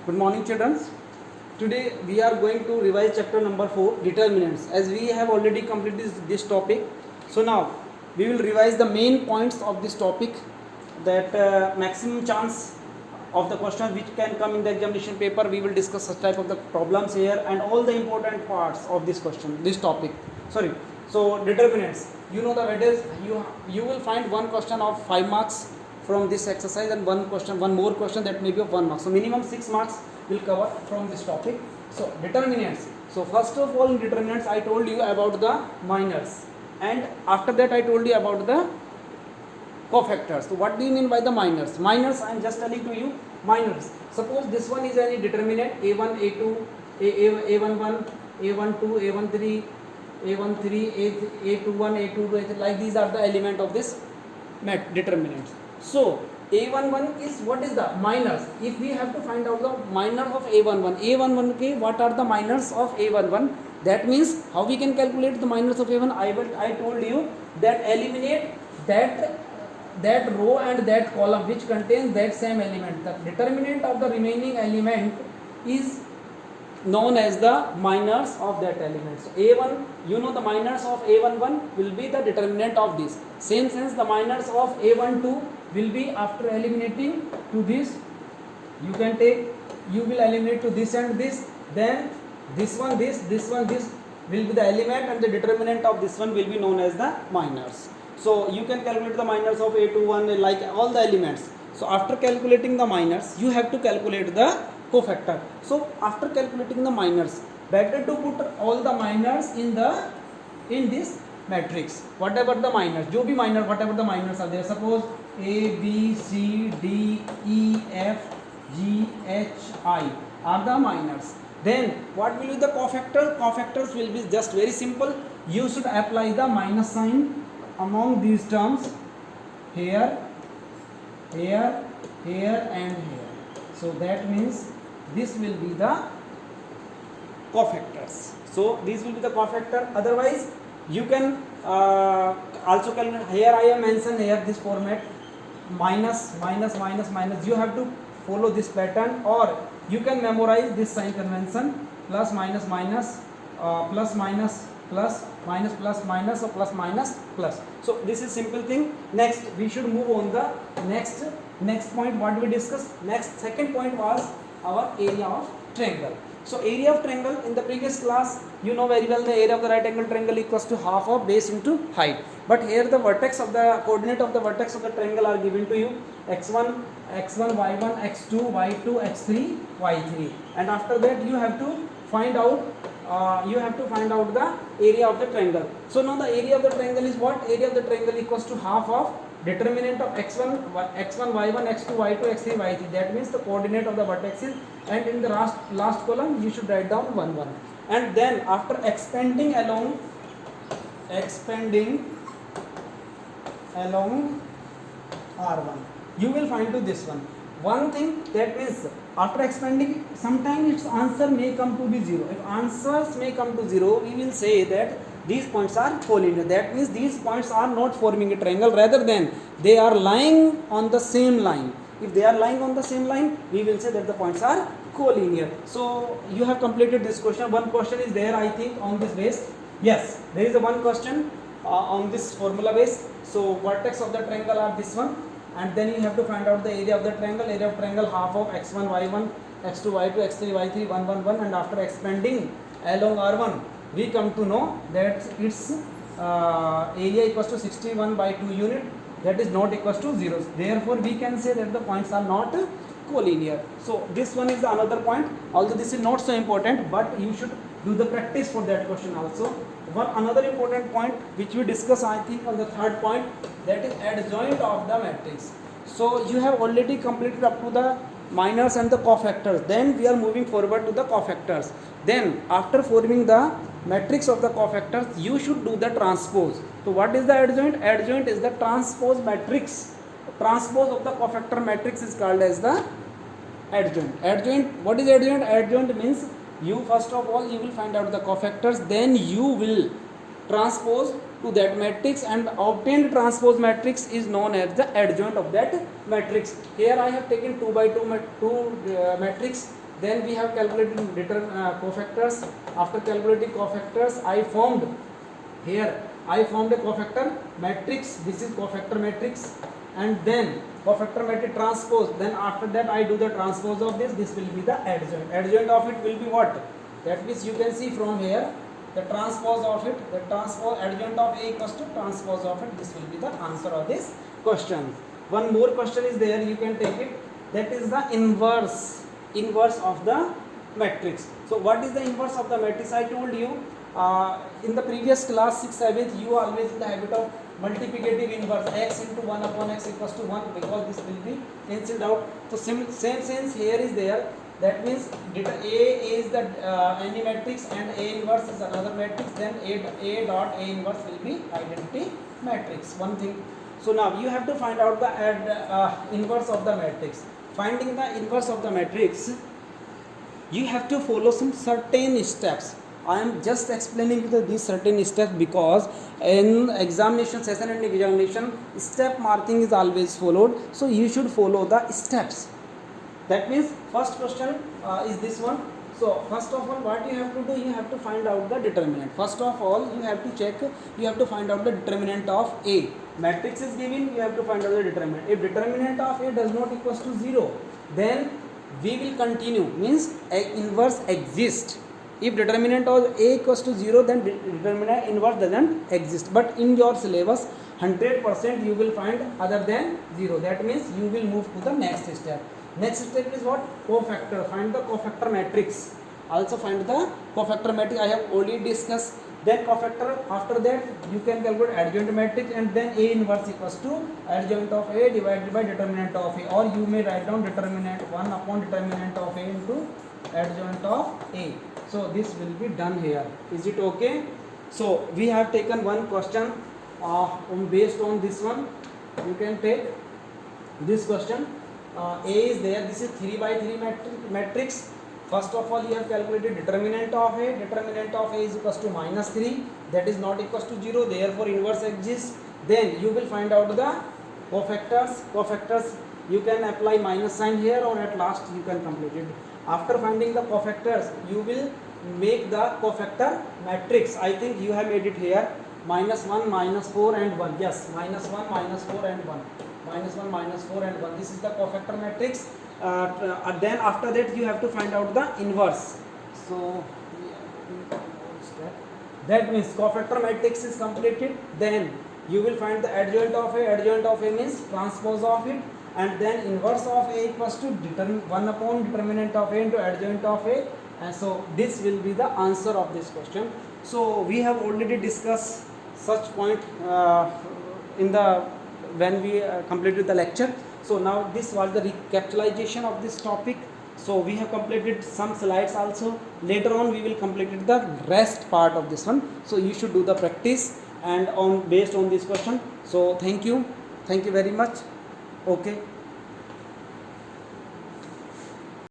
Good morning, children. Today we are going to revise chapter number 4, determinants. As we have already completed this topic, so now we will revise the main points of this topic. That maximum chance of the question which can come in the examination paper. We will discuss such type of the problems here and all the important parts of this question, this topic. Sorry. So determinants. You know the weightage. You will find one question of 5 marks from this exercise and one more question that may be of 1 mark. So minimum 6 marks will cover from this topic. So determinants. So first of all in determinants I told you about the minors, and after that I told you about the cofactors. So what do you mean by the minors? Minors, I am just telling to you minors. Suppose this one is any determinant a1, a2, a11, a12, a13, a13, a21, a22, like these are the element of this determinants. So a11 is, what is the minors? If we have to find out the minor of a11, okay, what are the minors of a11? That means how we can calculate the minors of a1? I told you that eliminate that row and that column which contains that same element. The determinant of the remaining element is known as the minors of that element. So a1, you know the minors of a11 will be the determinant of this. Same sense the minors of a12 will be after eliminating to this. You can take, you will eliminate to this and this, then this one, this will be the element, and the determinant of this one will be known as the minors. So you can calculate the minors of a21 like all the elements. So after calculating the minors, you have to calculate the cofactor. So after calculating the minors, better to put all the minors in this matrix. Whatever the minors, जो भी minor, whatever the minors are there. Suppose A, B, C, D, E, F, G, H, I are the minors. Then what will be the cofactor? Cofactors will be just very simple. You should apply the minus sign among these terms here, here, here and here. So that means this will be the cofactors. So these will be the cofactor. Otherwise you can also calculate. Here I have mentioned here this format, minus, minus, minus, minus. You have to follow this pattern, or you can memorize this sign convention: plus, minus, minus, plus, minus, plus, minus, plus, minus, or plus, minus, plus. So this is simple thing. Next we should move on the next point. What we discussed next, second point was our area of triangle. So area of triangle, in the previous class you know very well the area of the right angle triangle equals to half of base into height. But here the vertex of the coordinate of the vertex of the triangle are given to you: x1, y1, x2, y2, x3, y3. And after that you have to find out the area of the triangle. So now the area of the triangle is what? Area of the triangle equals to half of determinant of x1, y1, x2, y2, x3, y3. That means the coordinate of the vertices, and in the last column you should write down 1, 1. And then after expanding along R1, you will find to this one. One thing, that means after expanding, sometimes its answer may come to be 0. If answers may come to 0, we will say that these points are collinear. That means these points are not forming a triangle, rather than they are lying on the same line. If they are lying on the same line, we will say that the points are collinear. So you have completed this question. One question is there, I think, on this base. Yes, there is a one question on this formula base. So vertex of the triangle are this one, and then you have to find out the area of the triangle. Area of triangle half of x1, y1, x2, y2, x3, y3, 1, 1, 1. And after expanding along R1, we come to know that its area equals to 61 by 2 unit, that is not equals to 0. Therefore we can say that the points are not collinear. So this one is another point, although this is not so important, but you should do the practice for that question also. Another important point which we discuss, I think, on the third point, that is adjoint of the matrix. So you have already completed up to the minors and the cofactors. Then we are moving forward to the cofactors. Then after forming the matrix of the cofactors, you should do the transpose. So what is the adjoint? Adjoint is the transpose matrix. Transpose of the cofactor matrix is called as the adjoint. Adjoint, what is adjoint? Adjoint means you first of all you will find out the cofactors, then you will transpose to that matrix, and obtained transpose matrix is known as the adjoint of that matrix. Here I have taken 2 by 2 matrix then we have calculated cofactors. After calculating cofactors, I formed a cofactor matrix. This is cofactor matrix, and then cofactor matrix transpose. Then after that I do the transpose of this. This will be the adjoint. Adjoint of it will be what? That means you can see from here the transpose of it. The transpose adjoint of A equals to transpose of it. This will be the answer of this question. One more question is there. You can take it. That is the inverse of the matrix. So what is the inverse of the matrix? I told you in the previous class 6th 7th you are always in the habit of multiplicative inverse, x into 1 upon x equals to 1, because this will be cancelled out. So same sense here is there. That means A is the any matrix and A inverse is another matrix, then A dot A inverse will be identity matrix. One thing. So now you have to find out the inverse of the matrix. Finding the inverse of the matrix, you have to follow some certain steps. I am just explaining these certain steps because in examination session and examination step marking is always followed. So you should follow the steps. That means first question is this one. So first of all, what you have to do, you have to find out the determinant. First of all, you have to check, you have to find out the determinant of A. Matrix is given, you have to find out the determinant. If determinant of A does not equals to 0, then we will continue, means a inverse exists. If determinant of A equals to 0, then determinant inverse doesn't exist. But in your syllabus, 100% you will find other than 0. That means you will move to the next step. Next step is what? Cofactor. Find the cofactor matrix. Also find the cofactor matrix. I have already discussed. Then cofactor. After that, you can calculate adjoint matrix, and then A inverse equals to adjoint of A divided by determinant of A. Or you may write down determinant 1 upon determinant of A into adjoint of A. So this will be done here. Is it okay? So we have taken one question based on this one. You can take this question. A is there. This is 3 by 3 matrix. First of all, you have calculated determinant of A. Determinant of A is equals to minus 3. That is not equals to 0. Therefore, inverse exists. Then you will find out the cofactors. Cofactors, you can apply minus sign here, or at last you can complete it. After finding the cofactors, you will make the cofactor matrix. I think you have made it here. Minus 1, minus 4 and 1. Yes, minus 1, minus 4 and 1. Minus 1, minus 4 and 1. This is the cofactor matrix. Then after that you have to find out the inverse. So that means cofactor matrix is completed. Then you will find the adjoint of A. Adjoint of A means transpose of it, and then inverse of A equals to 1 upon determinant of A into adjoint of A. And so this will be the answer of this question. So we have already discussed such point in the when we completed the lecture. So now this was the recapitalization of this topic. So we have completed some slides also. Later on we will complete the rest part of this one. So you should do the practice and based on this question. So thank you very much. Okay.